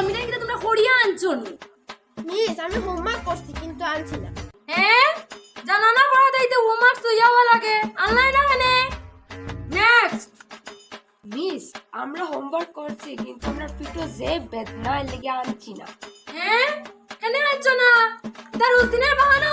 আমি নাকি তোমরা হরিয়া আনছো নি। মিস আমি হোমওয়ার্ক করছি কিন্তু আনছি না। হ্যাঁ জানা না পড়া দিতে হোমওয়ার্ক তো ইয়াওয়া লাগে অনলাইন না মানে। নেক্সট। মিস আমরা হোমওয়ার্ক করছি কিন্তু আমরা পিটো যে বেদনা লেগে আনছি না। হ্যাঁ কেন আনছো না? তার রুটিনের বাহানা